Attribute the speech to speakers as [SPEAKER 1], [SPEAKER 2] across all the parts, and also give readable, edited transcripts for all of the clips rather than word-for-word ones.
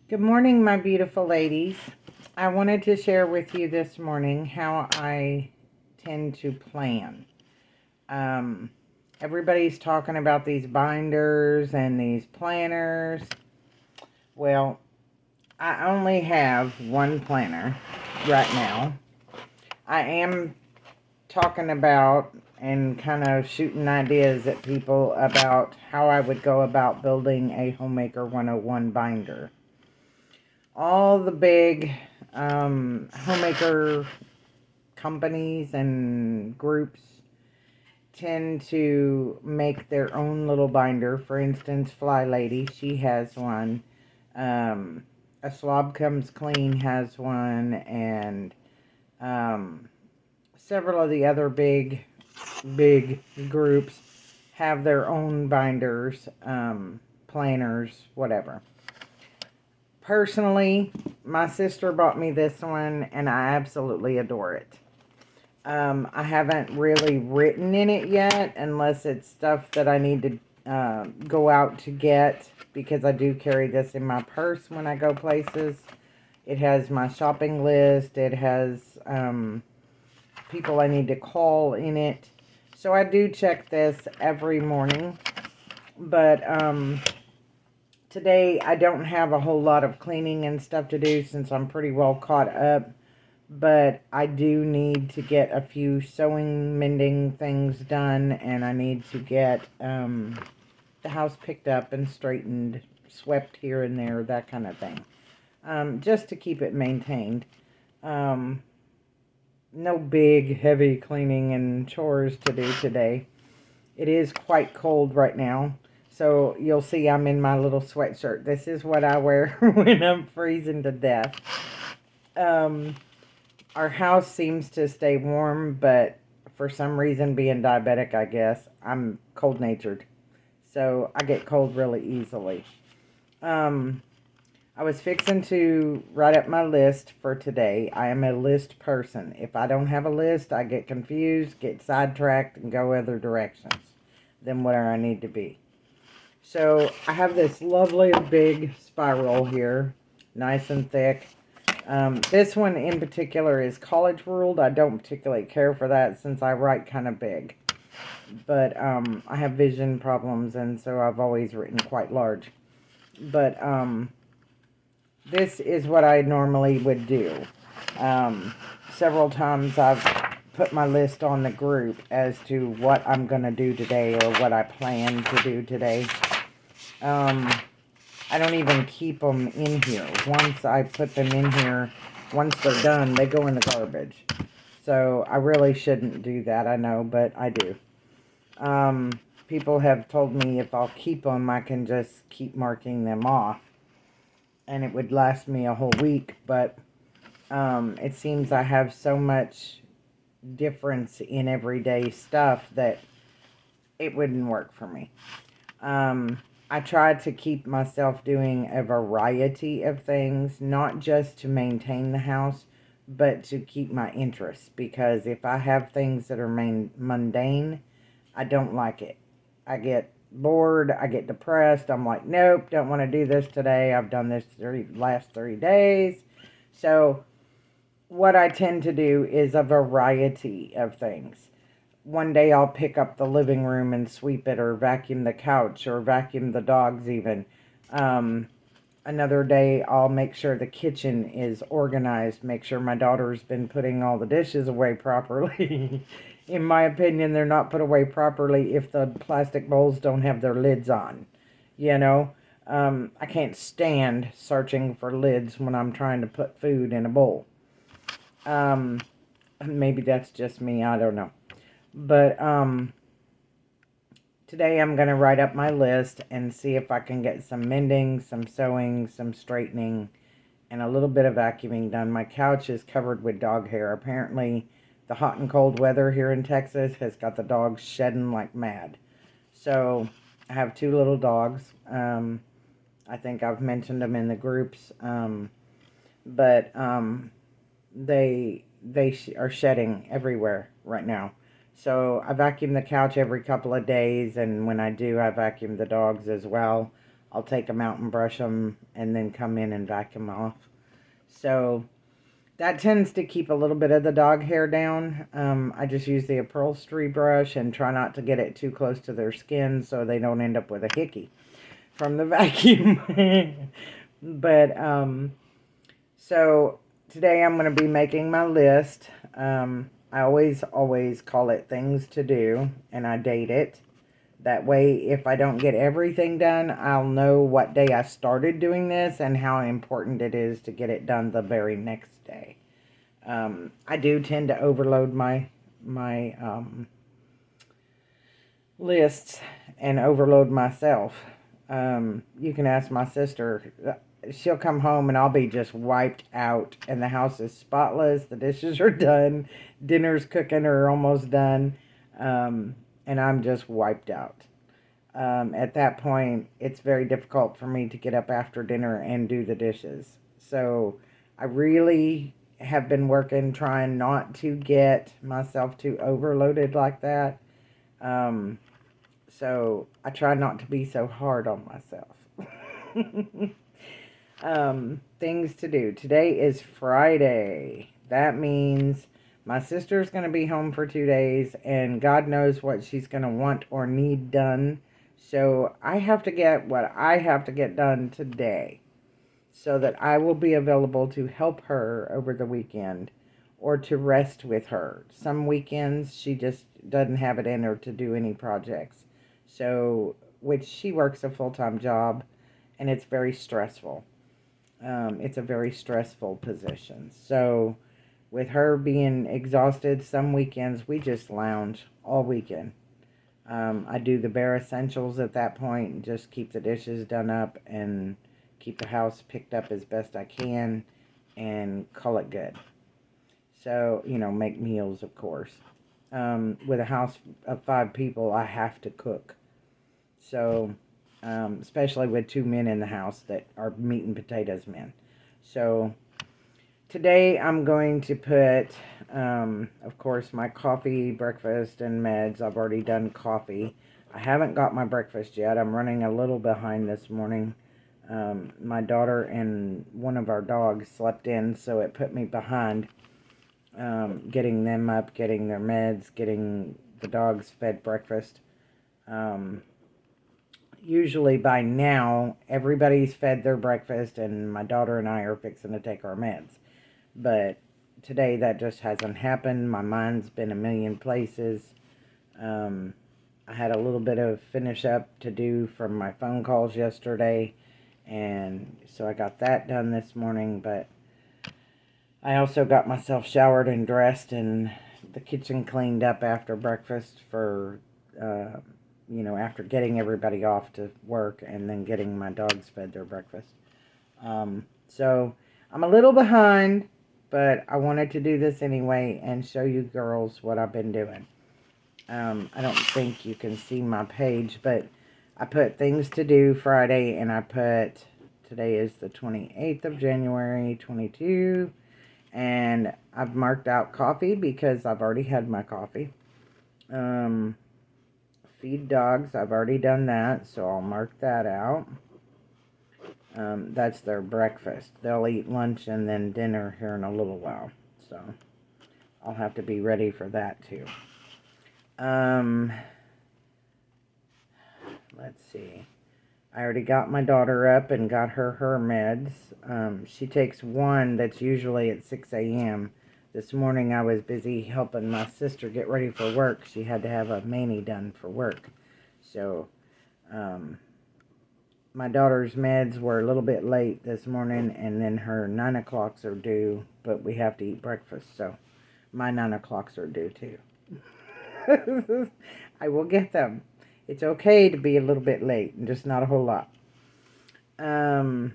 [SPEAKER 1] Good morning, my beautiful ladies. I wanted to share with you this morning how I tend to plan. Um, Everybody's talking about these binders and these planners. Well, I only have one planner right now. I am talking about and kind of shooting ideas at people about how I would go about building a Homemaker 101 binder. All the big homemaker companies and groups tend to make their own little binder. For instance, Fly Lady, she has one. Um, a Slob Comes Clean has one, and um, several of the other big groups have their own binders, planners, whatever. Personally, my sister bought me this one, and I absolutely adore it. I haven't really written in it yet, unless it's stuff that I need to go out to get, because I do carry this in my purse when I go places. It has my shopping list. It has people I need to call in it. So I do check this every morning. But today I don't have a whole lot of cleaning and stuff to do since I'm pretty well caught up. But I do need to get a few sewing, mending things done, and I need to get the house picked up and straightened, swept here and there, that kind of thing. Just to keep it maintained. Um, no big, heavy cleaning and chores to do today. It is quite cold right now, so you'll see I'm in my little sweatshirt. This is what I wear when I'm freezing to death. Um, Our house seems to stay warm, but for some reason, being diabetic, I guess, I'm cold-natured. So I get cold really easily. Um, I was fixing to write up my list for today. I am a list person. If I don't have a list, I get confused, get sidetracked, and go other directions than where I need to be. So I have this lovely big spiral here, nice and thick. This one in particular is college ruled. I don't particularly care for that since I write kind of big. But I have vision problems, and so I've always written quite large. But this is what I normally would do. Um, Several times I've put my list on the group as to what I'm going to do today or what I plan to do today. I don't even keep them in here. Once I put them in here, once they're done, they go in the garbage. So I really shouldn't do that, I know, but I do. People have told me if I'll keep them, I can just keep marking them off. And it would last me a whole week, but it seems I have so much difference in everyday stuff that it wouldn't work for me. I try to keep myself doing a variety of things, not just to maintain the house, but to keep my interests. Because if I have things that are mundane, I don't like it. I get bored, I get depressed. I'm like, nope, don't want to do this today. I've done this last 3 days. So what I tend to do is a variety of things. One day I'll pick up the living room and sweep it, or vacuum the couch, or vacuum the dogs even. Um, Another day I'll make sure the kitchen is organized, make sure my daughter's been putting all the dishes away properly. In my opinion, they're not put away properly if the plastic bowls don't have their lids on. You know, I can't stand searching for lids when I'm trying to put food in a bowl. Um, Maybe that's just me, I don't know. But today I'm going to write up my list and see if I can get some mending, some sewing, some straightening, and a little bit of vacuuming done. My couch is covered with dog hair. Apparently, the hot and cold weather here in Texas has got the dogs shedding like mad. So, I have two little dogs. I think I've mentioned them in the groups. But they are shedding everywhere right now. So I vacuum the couch every couple of days, and when I do, I vacuum the dogs as well. I'll take them out and brush them and then come in and vacuum off. So that tends to keep a little bit of the dog hair down. I just use the upholstery brush and try not to get it too close to their skin so they don't end up with a hickey from the vacuum. But so today I'm going to be making my list. I always call it things to do, and I date it. That way, if I don't get everything done, I'll know what day I started doing this and how important it is to get it done the very next day. I do tend to overload my lists and overload myself. You can ask my sister. She'll come home and I'll be just wiped out, and the house is spotless. The dishes are done, dinner's cooking or almost done, and I'm just wiped out. At that point, it's very difficult for me to get up after dinner and do the dishes. So I really have been working trying not to get myself too overloaded like that. So I try not to be so hard on myself. Things to do. Today is Friday. That means my sister's going to be home for 2 days, and God knows what she's going to want or need done. So I have to get what I have to get done today so that I will be available to help her over the weekend or to rest with her. Some weekends she just doesn't have it in her to do any projects. So, which she works a full-time job, and it's very stressful. It's a very stressful position. So, with her being exhausted, some weekends we just lounge all weekend. I do the bare essentials at that point and just keep the dishes done up and keep the house picked up as best I can and call it good. So, make meals, of course. With a house of 5 people, I have to cook. So, especially with 2 men in the house that are meat and potatoes men. So, today I'm going to put, of course, my coffee, breakfast, and meds. I've already done coffee. I haven't got my breakfast yet. I'm running a little behind this morning. My daughter and one of our dogs slept in, so it put me behind getting them up, getting their meds, getting the dogs fed breakfast. Usually by now, everybody's fed their breakfast, and my daughter and I are fixing to take our meds. But today that just hasn't happened. My mind's been a million places. I had a little bit of finish up to do from my phone calls yesterday, and so I got that done this morning. But I also got myself showered and dressed and the kitchen cleaned up after breakfast for, after getting everybody off to work and then getting my dogs fed their breakfast. So I'm a little behind, but I wanted to do this anyway and show you girls what I've been doing. I don't think you can see my page, but I put things to do Friday, and I put, today is the 28th of January, 22, and I've marked out coffee because I've already had my coffee. Feed dogs, I've already done that, so I'll mark that out. That's their breakfast. They'll eat lunch and then dinner here in a little while, so I'll have to be ready for that too. Let's see. I already got my daughter up and got her meds. She takes one that's usually at 6 a.m. This morning I was busy helping my sister get ready for work. She had to have a mani done for work. So, my daughter's meds were a little bit late this morning, and then her 9 o'clocks are due, but we have to eat breakfast, so my 9 o'clocks are due too. I will get them. It's okay to be a little bit late, and just not a whole lot. Her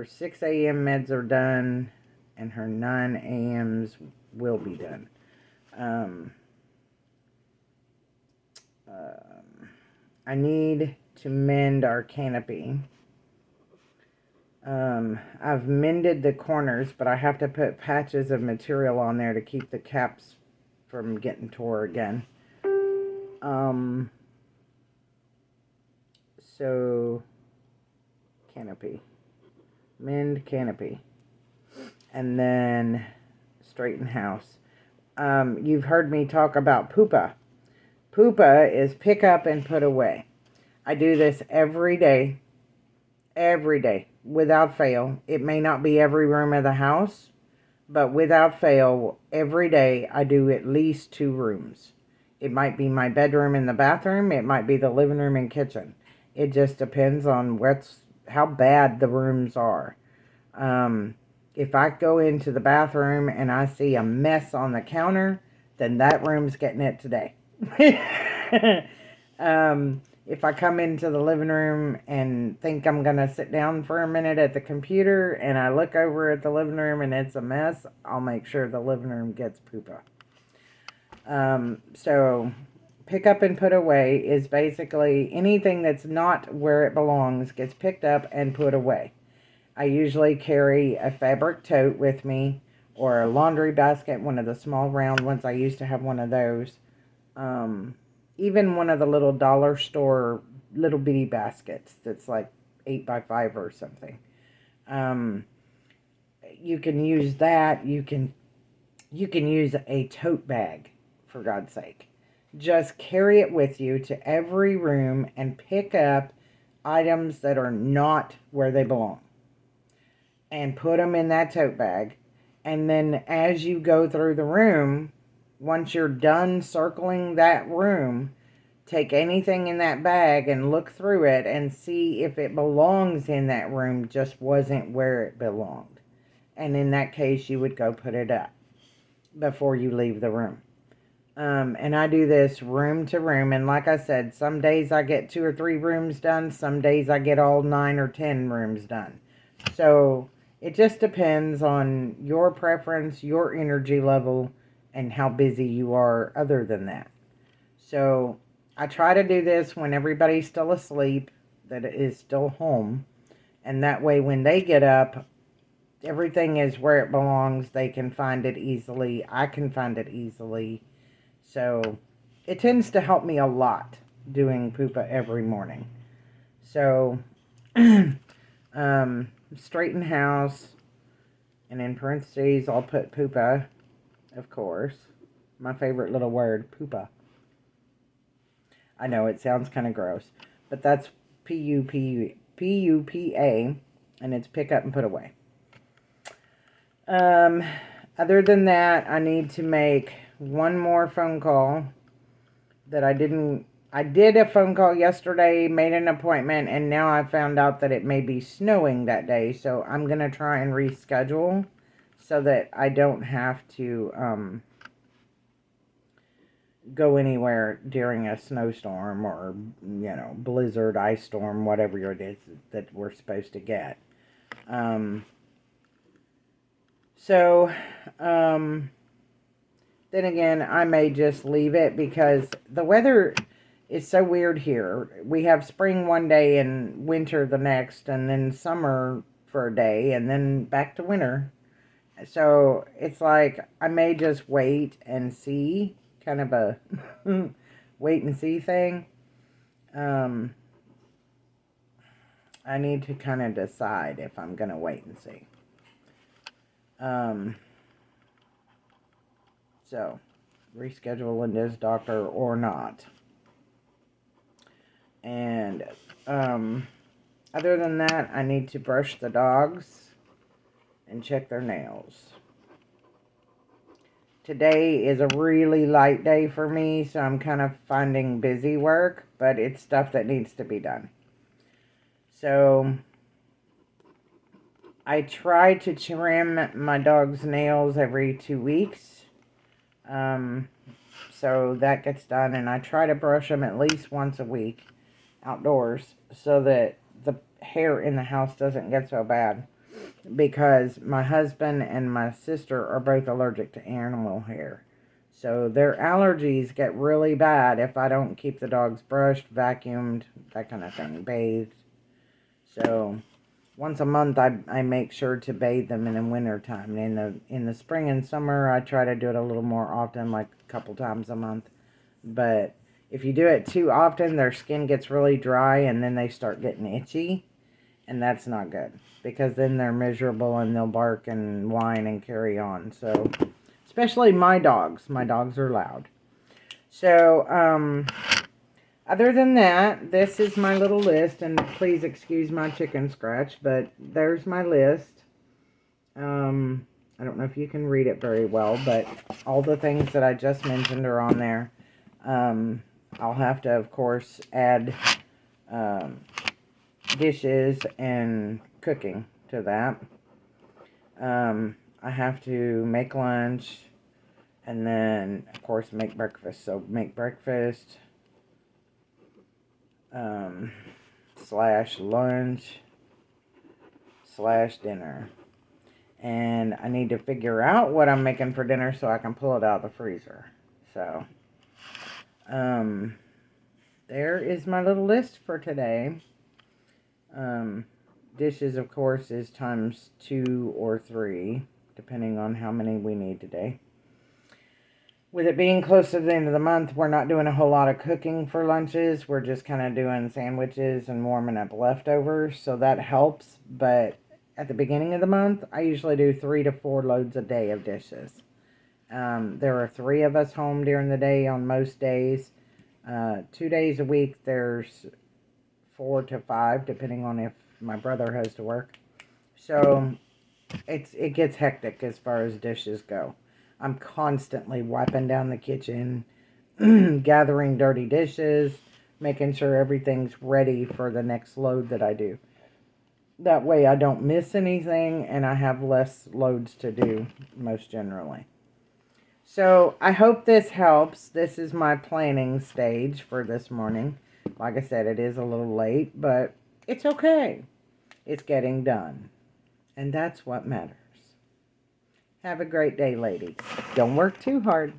[SPEAKER 1] 6 a.m. meds are done, and her 9 a.m.s will be done. I need to mend our canopy. I've mended the corners, but I have to put patches of material on there to keep the caps from getting tore again. So, canopy. Mend canopy. And then straighten house. You've heard me talk about pupa. Pupa is pick up and put away. I do this every day, without fail. It may not be every room of the house, but without fail, every day I do at least 2 rooms. It might be my bedroom and the bathroom. It might be the living room and kitchen. It just depends on how bad the rooms are. If I go into the bathroom and I see a mess on the counter, then that room's getting it today. If I come into the living room and think I'm going to sit down for a minute at the computer and I look over at the living room and it's a mess, I'll make sure the living room gets poopa. So pick up and put away is basically anything that's not where it belongs gets picked up and put away. I usually carry a fabric tote with me or a laundry basket, one of the small round ones. I used to have one of those. Even one of the little dollar store little bitty baskets that's like 8x5 or something. You can use that. You can use a tote bag, for God's sake. Just carry it with you to every room and pick up items that are not where they belong. And put them in that tote bag. And then as you go through the room, once you're done circling that room, take anything in that bag and look through it and see if it belongs in that room, just wasn't where it belonged. And in that case, you would go put it up before you leave the room. And I do this room to room. And like I said, some days I get 2 or 3 rooms done. Some days I get all 9 or 10 rooms done. So it just depends on your preference, your energy level, and how busy you are other than that. So I try to do this when everybody's still asleep, that is still home. And that way when they get up, everything is where it belongs. They can find it easily. I can find it easily. So it tends to help me a lot doing pupa every morning. So straighten house, and in parentheses I'll put pupa, of course. My favorite little word, pupa. I know it sounds kind of gross, but that's P-U-P-A, and it's pick up and put away. Other than that, I need to make one more phone call that I did a phone call yesterday, made an appointment, and now I found out that it may be snowing that day. So I'm going to try and reschedule so that I don't have to go anywhere during a snowstorm or, blizzard, ice storm, whatever it is that we're supposed to get. Then again, I may just leave it because the weather is so weird here. We have spring one day and winter the next, and then summer for a day, and then back to winter. So it's like I may just wait and see, kind of a wait and see thing. I need to kind of decide if I'm going to wait and see. So, reschedule Linda's doctor or not. And, other than that, I need to brush the dogs and check their nails. Today is a really light day for me, so I'm kind of finding busy work, but it's stuff that needs to be done. So, I try to trim my dog's nails every 2 weeks. So that gets done, and I try to brush them at least once a week outdoors so that the hair in the house doesn't get so bad, because my husband and my sister are both allergic to animal hair. So their allergies get really bad if I don't keep the dogs brushed, vacuumed, that kind of thing, bathed. So once a month I make sure to bathe them in the winter time. In the spring and summer I try to do it a little more often, like a couple times a month. But If you do it too often, their skin gets really dry and then they start getting itchy. And that's not good, because then they're miserable and they'll bark and whine and carry on. So, especially my dogs. My dogs are loud. So, other than that, this is my little list. And please excuse my chicken scratch, but there's my list. I don't know if you can read it very well, but all the things that I just mentioned are on there. I'll have to, of course, add dishes and cooking to that. I have to make lunch and then, of course, make breakfast. So make breakfast slash lunch slash dinner. And I need to figure out what I'm making for dinner so I can pull it out of the freezer. So, there is my little list for today. Dishes, of course, is times 2 or 3, depending on how many we need today. With it being close to the end of the month, we're not doing a whole lot of cooking for lunches. We're just kind of doing sandwiches and warming up leftovers, so that helps. But at the beginning of the month, I usually do 3 to 4 loads a day of dishes. There are 3 of us home during the day on most days. 2 days a week, there's 4 to 5, depending on if my brother has to work. So it gets hectic as far as dishes go. I'm constantly wiping down the kitchen, gathering dirty dishes, making sure everything's ready for the next load that I do. That way I don't miss anything and I have less loads to do most generally. So I hope this helps. This is my planning stage for this morning. Like I said, it is a little late, but it's okay. It's getting done. And that's what matters. Have a great day, ladies. Don't work too hard.